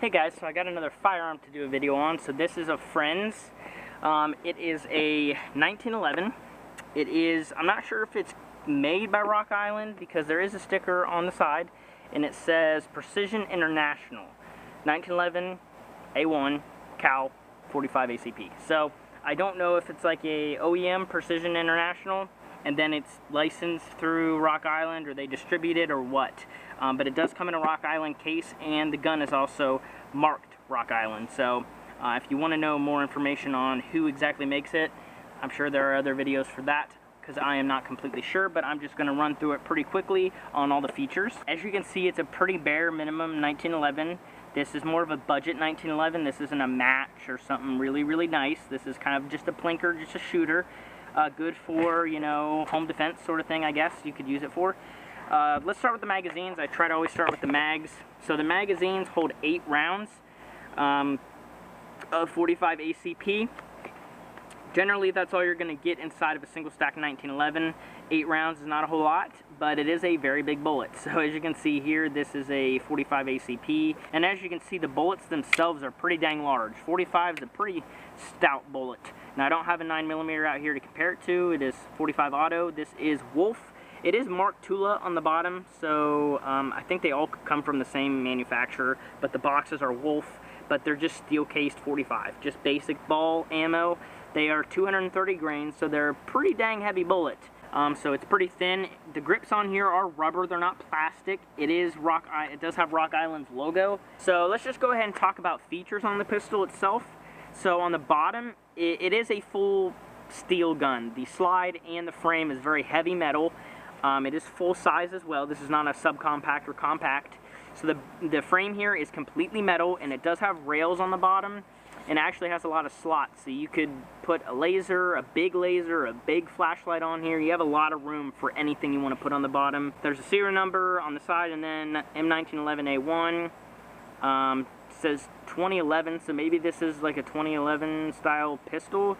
Hey guys, so I got another firearm to do a video on. So this is a friend's. It is a 1911. It is, I'm not sure if it's made by Rock Island because there is a sticker on the side and it says Precision International 1911 A1 Cal 45 ACP. So I don't know if it's like a OEM Precision International and then it's licensed through Rock Island or they distribute it or what. But it does come in a Rock Island case and the gun is also marked Rock Island. So if you want to know more information on who exactly makes it, I'm sure there are other videos for that because I am not completely sure, but I'm just going to run through it pretty quickly on all the features. As you can see, it's a pretty bare minimum 1911. This is more of a budget 1911. This isn't a match or something really nice. This is kind of just a plinker, just a shooter. Good for, you know, home defense sort of thing, I guess you could use it for. Let's start with the magazines. I try to always start with the mags. So the magazines hold 8 rounds of 45 ACP. Generally, that's all you're going to get inside of a single stack 1911. 8 rounds is not a whole lot, but it is a very big bullet. So as you can see here, this is a 45 ACP. And as you can see, the bullets themselves are pretty dang large. 45 is a pretty stout bullet. Now, I don't have a 9mm out here to compare it to. It is 45 auto. This is Wolf. It is marked Tula on the bottom, so I think they all come from the same manufacturer, but the boxes are Wolf, but they're just steel-cased 45, just basic ball ammo. They are 230 grains, so they're a pretty dang heavy bullet. So it's pretty thin. The grips on here are rubber, they're not plastic. It does have Rock Island's logo. So let's just go ahead and talk about features on the pistol itself. So on the bottom, it is a full steel gun. The slide and the frame is very heavy metal. It is full size as well. This is not a subcompact or compact. So the frame here is completely metal and it does have rails on the bottom and actually has a lot of slots. So you could put a laser, a big flashlight on here. You have a lot of room for anything you want to put on the bottom. There's a serial number on the side and then M1911A1. Says 2011, so maybe this is like a 2011 style pistol.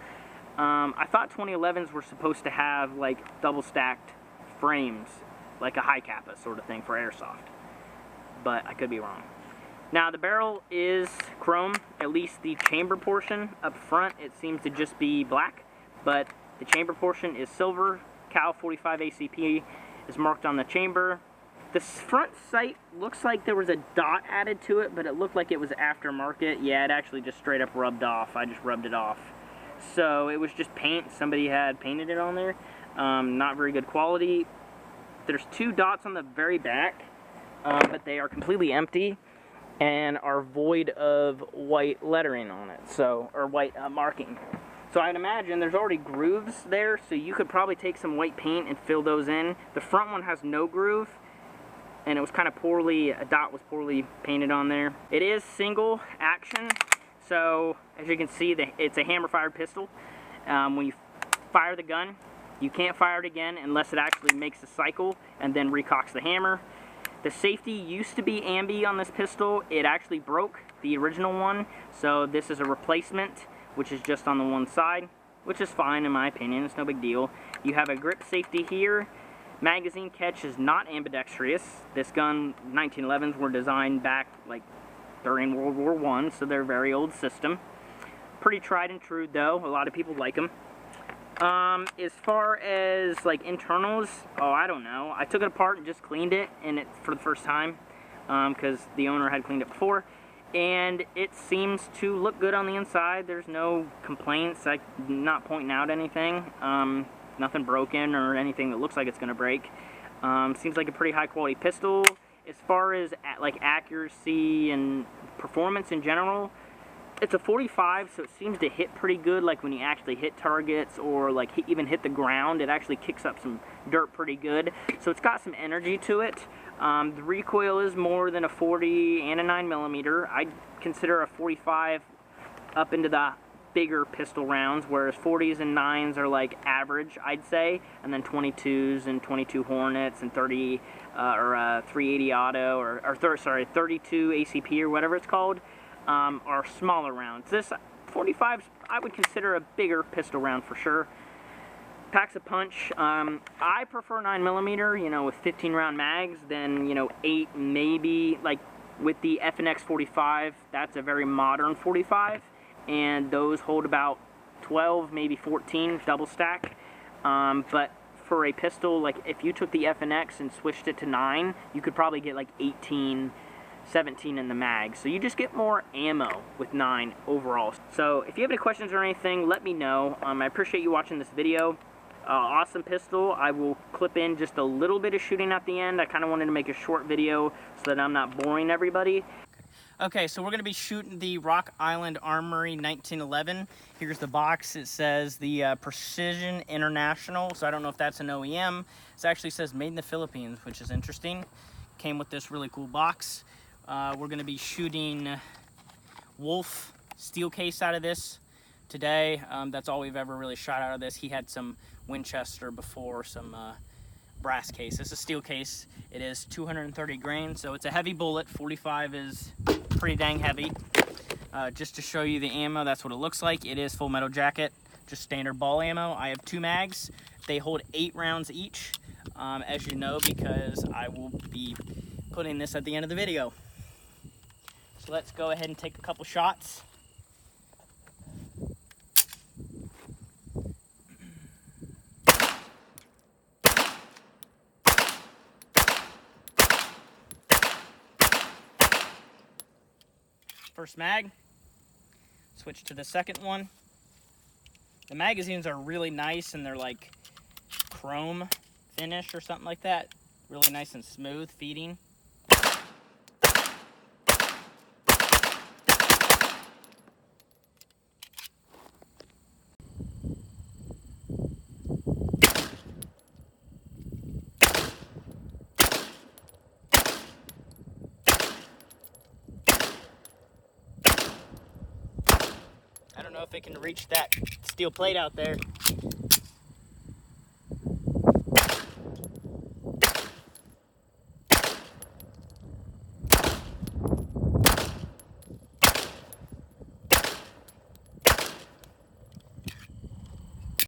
I thought 2011s were supposed to have like double stacked frames, like a high kappa sort of thing for airsoft, but I could be wrong. Now the barrel is chrome, at least the chamber portion up front. It seems to just be black, but the chamber portion is silver. Cal 45 ACP is marked on the chamber. The front sight looks like there was a dot added to it, but it looked like it was aftermarket. Yeah, it actually just straight up rubbed off. I just rubbed it off. So it was just paint. Somebody had painted it on there. Not very good quality. There's 2 dots on the very back, but they are completely empty and are void of white lettering on it, so, or white marking. So I'd imagine there's already grooves there, so you could probably take some white paint and fill those in. The front one has no groove, and it was kind of a dot was poorly painted on there. It is single action, so as you can see, it's a hammer-fired pistol. When you fire the gun, you can't fire it again unless it actually makes a cycle and then recocks the hammer. The safety used to be ambi on this pistol. It actually broke, the original one, so this is a replacement, which is just on the one side, which is fine in my opinion. It's no big deal. You have a grip safety here. Magazine catch is not ambidextrous. This gun, 1911s, were designed back like during World War I, so they're a very old system. Pretty tried and true though. A lot of people like them. As far as like internals, oh, I don't know. I took it apart and just cleaned it for the first time because the owner had cleaned it before, and it seems to look good on the inside. There's no complaints. I'm not pointing out anything. Nothing broken or anything that looks like it's gonna break. Seems like a pretty high quality pistol. As far as like accuracy and performance in general, it's a 45, so it seems to hit pretty good, like when you actually hit targets or like even hit the ground. It actually kicks up some dirt pretty good. So it's got some energy to it. The recoil is more than a 40 and a 9mm. I'd consider a 45 up into the bigger pistol rounds, whereas 40s and 9s are like average, I'd say, and then 22s and 22 Hornets and 30 or 380 auto or 32 ACP or whatever it's called. Are smaller rounds. This 45s I would consider a bigger pistol round for sure. Packs a punch. I prefer 9mm, you know, with 15 round mags than, you know, 8 maybe, like With the FNX 45, that's a very modern 45, and those hold about 12, maybe 14 double stack. But for a pistol, like if you took the FNX and switched it to 9, you could probably get like 18, 17 in the mag. So you just get more ammo with 9 overall. So if you have any questions or anything, let me know. I appreciate you watching this video. Awesome pistol. I will clip in just a little bit of shooting at the end. I kind of wanted to make a short video so that I'm not boring everybody. Okay, so we're going to be shooting the Rock Island Armory 1911. Here's the box. It says the Precision International, so I don't know if that's an OEM. It actually says made in the Philippines, which is interesting. Came with this really cool box. We're going to be shooting Wolf steel case out of this today. That's all we've ever really shot out of this. He had some Winchester before, some brass case. This is a steel case. It is 230 grain, so it's a heavy bullet. 45 is pretty dang heavy. Just to show you the ammo, that's what it looks like. It is full metal jacket, just standard ball ammo. I have 2 mags. They hold 8 rounds each, as you know, because I will be putting this at the end of the video. So let's go ahead and take a couple shots. First mag, switch to the second one. The magazines are really nice and they're like chrome finish or something like that. Really nice and smooth feeding. I don't know if it can reach that steel plate out there.